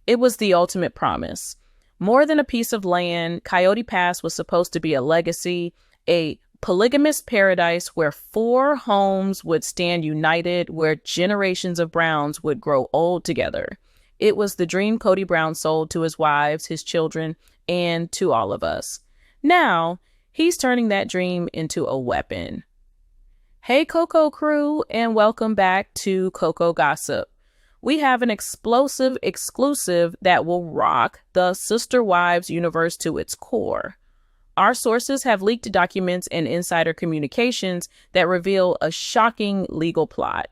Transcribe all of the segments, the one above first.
It was the ultimate promise. More than a piece of land, Coyote Pass was supposed to be a legacy, a polygamous paradise where 4 homes would stand united, where generations of Browns would grow old together. It was the dream Kody Brown sold to his wives, his children, and to all of us. Now, he's turning that dream into a weapon. Hey, COCO crew, and welcome back to COCO Gossip. We have an explosive exclusive that will rock the Sister Wives universe to its core. Our sources have leaked documents and insider communications that reveal a shocking legal plot.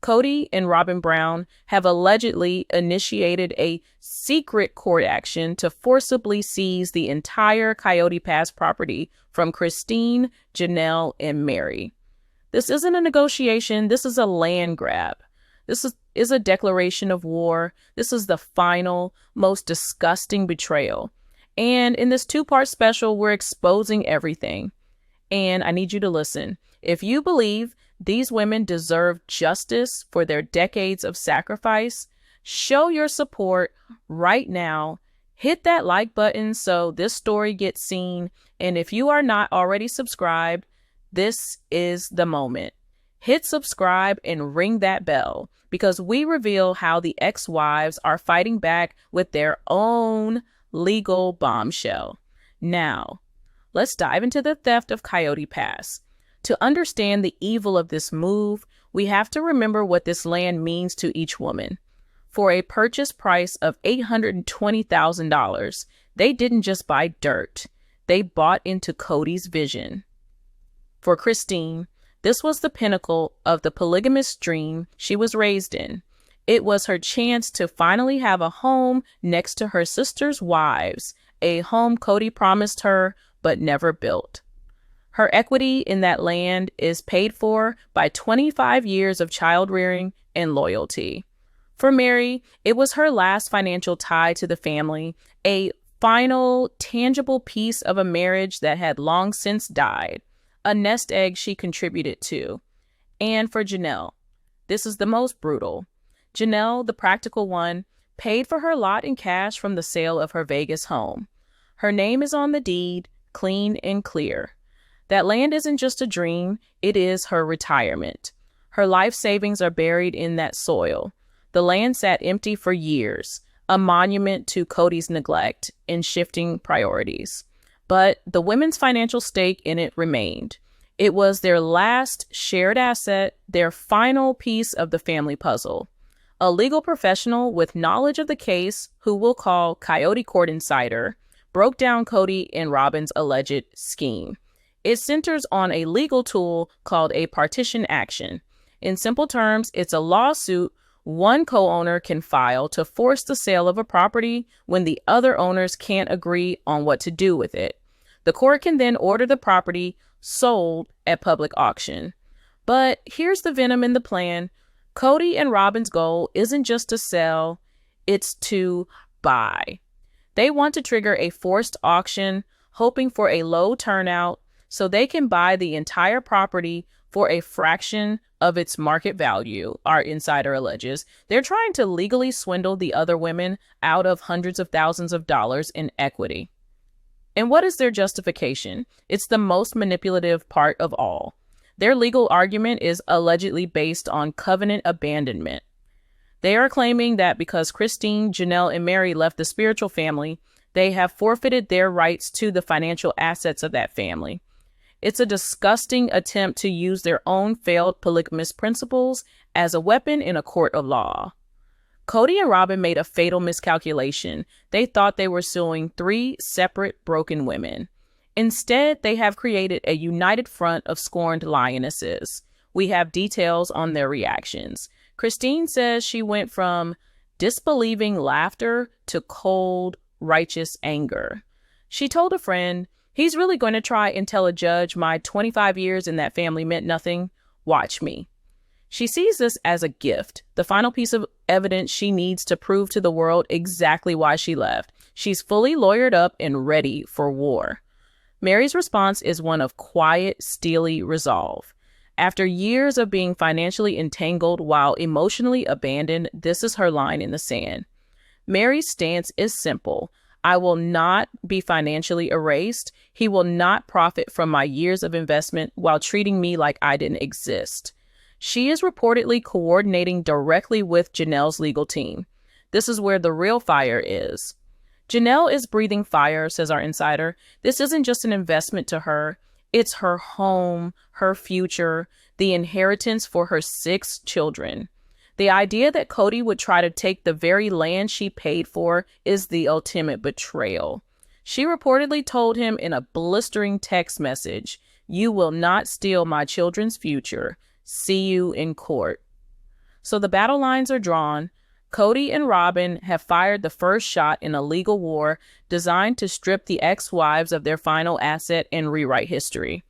Kody and Robyn Brown have allegedly initiated a secret court action to forcibly seize the entire Coyote Pass property from Christine, Janelle, and Mary. This isn't a negotiation. This is a land grab. This is a declaration of war. This is the final, most disgusting betrayal. And in this 2-part special, we're exposing everything. And I need you to listen. If you believe these women deserve justice for their decades of sacrifice, show your support right now. Hit that like button so this story gets seen. And if you are not already subscribed, this is the moment. Hit subscribe and ring that bell, because we reveal how the ex-wives are fighting back with their own legal bombshell. Now, let's dive into the theft of Coyote Pass. To understand the evil of this move, we have to remember what this land means to each woman. For a purchase price of $820,000, they didn't just buy dirt. They bought into Kody's vision. For Christine, this was the pinnacle of the polygamous dream she was raised in. It was her chance to finally have a home next to her sister's wives, a home Kody promised her but never built. Her equity in that land is paid for by 25 years of child rearing and loyalty. For Mary, it was her last financial tie to the family, a final, tangible piece of a marriage that had long since died. A nest egg she contributed to. And for Janelle, this is the most brutal. Janelle, the practical one, paid for her lot in cash from the sale of her Vegas home. Her name is on the deed, clean and clear. That land isn't just a dream, it is her retirement. Her life savings are buried in that soil. The land sat empty for years, a monument to Kody's neglect and shifting priorities. But the women's financial stake in it remained. It was their last shared asset, their final piece of the family puzzle. A legal professional with knowledge of the case, who we'll call Coyote Court Insider, broke down Kody and Robyn's alleged scheme. It centers on a legal tool called a partition action. In simple terms, it's a lawsuit one co-owner can file to force the sale of a property when the other owners can't agree on what to do with it. The court can then order the property sold at public auction. But here's the venom in the plan. Kody and Robyn's goal isn't just to sell, it's to buy. They want to trigger a forced auction, hoping for a low turnout so they can buy the entire property for a fraction of its market value, our insider alleges. They're trying to legally swindle the other women out of hundreds of thousands of dollars in equity. And what is their justification? It's the most manipulative part of all. Their legal argument is allegedly based on covenant abandonment. They are claiming that because Christine, Janelle, and Mary left the spiritual family, they have forfeited their rights to the financial assets of that family. It's a disgusting attempt to use their own failed polygamous principles as a weapon in a court of law. Kody and Robyn made a fatal miscalculation. They thought they were suing 3 separate broken women. Instead, they have created a united front of scorned lionesses. We have details on their reactions. Christine says she went from disbelieving laughter to cold, righteous anger. She told a friend, "He's really going to try and tell a judge my 25 years in that family meant nothing. Watch me." She sees this as a gift, the final piece of evidence she needs to prove to the world exactly why she left. She's fully lawyered up and ready for war. Mary's response is one of quiet, steely resolve. After years of being financially entangled while emotionally abandoned, this is her line in the sand. Mary's stance is simple. I will not be financially erased. He will not profit from my years of investment while treating me like I didn't exist. She is reportedly coordinating directly with Janelle's legal team. This is where the real fire is. Janelle is breathing fire, says our insider. This isn't just an investment to her. It's her home, her future, the inheritance for her 6 children. The idea that Kody would try to take the very land she paid for is the ultimate betrayal. She reportedly told him in a blistering text message, "You will not steal my children's future. See you in court." So the battle lines are drawn. Kody and Robyn have fired the first shot in a legal war designed to strip the ex-wives of their final asset and rewrite history.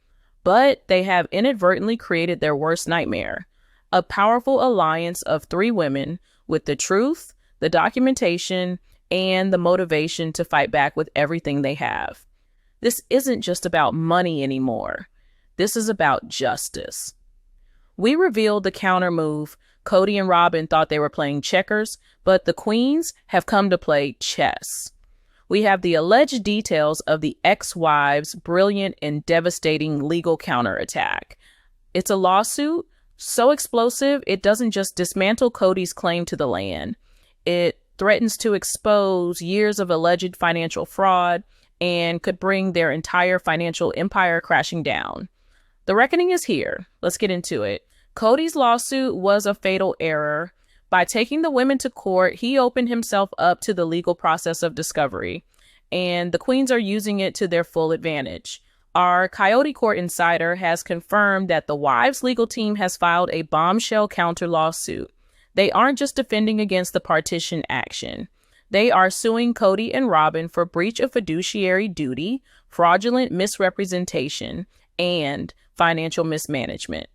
But they have inadvertently created their worst nightmare, a powerful alliance of 3 women with the truth, the documentation, and the motivation to fight back with everything they have. This isn't just about money anymore. This is about justice. We revealed the counter move. Kody and Robyn thought they were playing checkers, but the queens have come to play chess. We have the alleged details of the ex-wives' brilliant and devastating legal counterattack. It's a lawsuit so explosive, it doesn't just dismantle Kody's claim to the land. It threatens to expose years of alleged financial fraud and could bring their entire financial empire crashing down. The reckoning is here. Let's get into it. Kody's lawsuit was a fatal error. By taking the women to court, he opened himself up to the legal process of discovery, and the queens are using it to their full advantage. Our Coyote Court insider has confirmed that the wives' legal team has filed a bombshell counter lawsuit. They aren't just defending against the partition action. They are suing Kody and Robyn for breach of fiduciary duty, fraudulent misrepresentation, and financial mismanagement,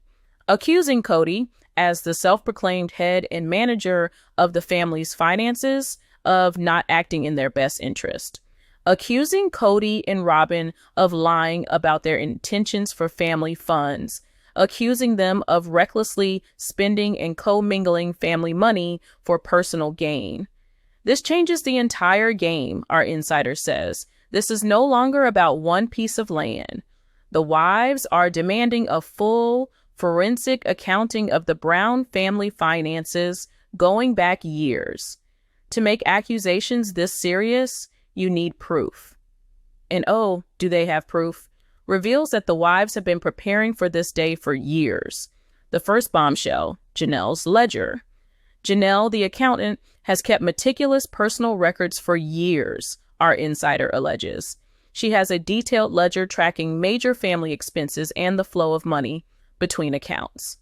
accusing Kody, as the self-proclaimed head and manager of the family's finances, of not acting in their best interest. Accusing Kody and Robyn of lying about their intentions for family funds. Accusing them of recklessly spending and commingling family money for personal gain. This changes the entire game, our insider says. This is no longer about one piece of land. The wives are demanding a full forensic accounting of the Brown family finances going back years. To make accusations this serious, you need proof. And oh, do they have proof? Reveals that the wives have been preparing for this day for years. The first bombshell, Janelle's ledger. Janelle, the accountant, has kept meticulous personal records for years, our insider alleges. She has a detailed ledger tracking major family expenses and the flow of money between accounts.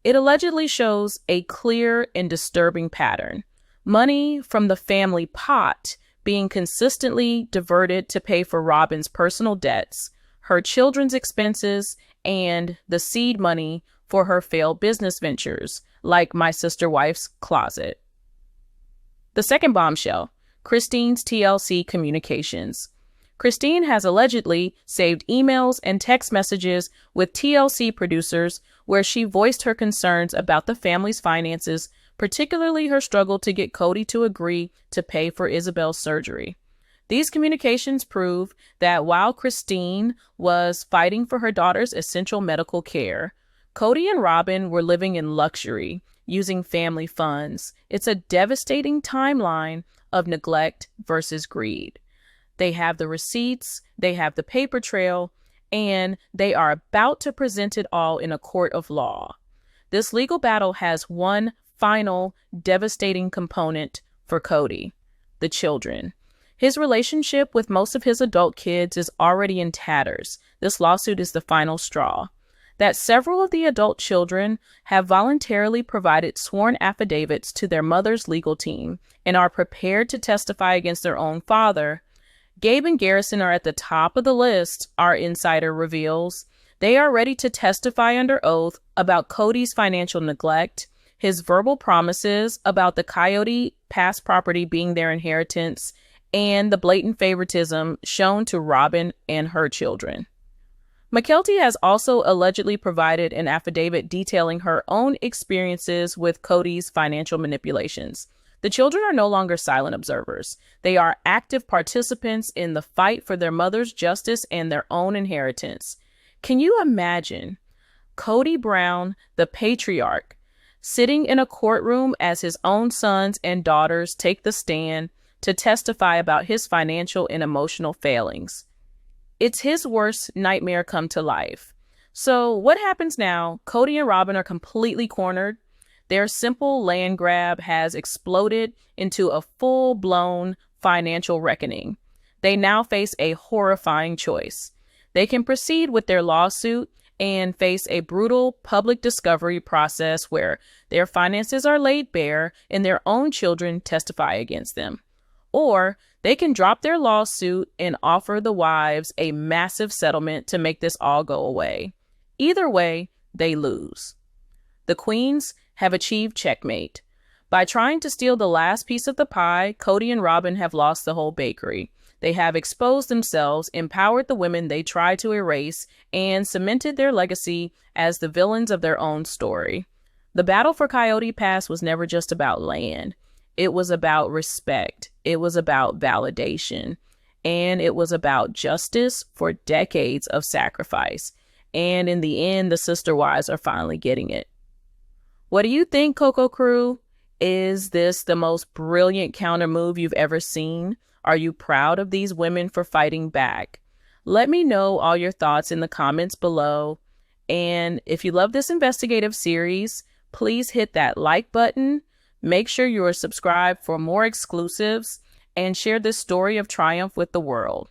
It allegedly shows a clear and disturbing pattern. Money from the family pot being consistently diverted to pay for Robyn's personal debts, her children's expenses, and the seed money for her failed business ventures, like My Sister Wife's Closet. The second bombshell, Christine's TLC communications. Christine has allegedly saved emails and text messages with TLC producers where she voiced her concerns about the family's finances, particularly her struggle to get Kody to agree to pay for Isabel's surgery. These communications prove that while Christine was fighting for her daughter's essential medical care, Kody and Robyn were living in luxury, using family funds. It's a devastating timeline of neglect versus greed. They have the receipts, they have the paper trail, and they are about to present it all in a court of law. This legal battle has one final devastating component for Kody, the children. His relationship with most of his adult kids is already in tatters. This lawsuit is the final straw. That several of the adult children have voluntarily provided sworn affidavits to their mother's legal team and are prepared to testify against their own father. Gabe and Garrison are at the top of the list, our insider reveals. They are ready to testify under oath about Kody's financial neglect, his verbal promises about the Coyote Pass property being their inheritance, and the blatant favoritism shown to Robyn and her children. McKelty has also allegedly provided an affidavit detailing her own experiences with Kody's financial manipulations. The children are no longer silent observers. They are active participants in the fight for their mother's justice and their own inheritance. Can you imagine Kody Brown, the patriarch, sitting in a courtroom as his own sons and daughters take the stand to testify about his financial and emotional failings? It's his worst nightmare come to life. So what happens now? Kody and Robyn are completely cornered. Their simple land grab has exploded into a full-blown financial reckoning. They now face a horrifying choice. They can proceed with their lawsuit and face a brutal public discovery process where their finances are laid bare and their own children testify against them. Or they can drop their lawsuit and offer the wives a massive settlement to make this all go away. Either way, they lose. The queens have achieved checkmate. By trying to steal the last piece of the pie, Kody and Robyn have lost the whole bakery. They have exposed themselves, empowered the women they tried to erase, and cemented their legacy as the villains of their own story. The battle for Coyote Pass was never just about land. It was about respect. It was about validation. And it was about justice for decades of sacrifice. And in the end, the sister wives are finally getting it. What do you think, COCO crew? Is this the most brilliant counter move you've ever seen? Are you proud of these women for fighting back? Let me know all your thoughts in the comments below. And if you love this investigative series, please hit that like button. Make sure you are subscribed for more exclusives and share this story of triumph with the world.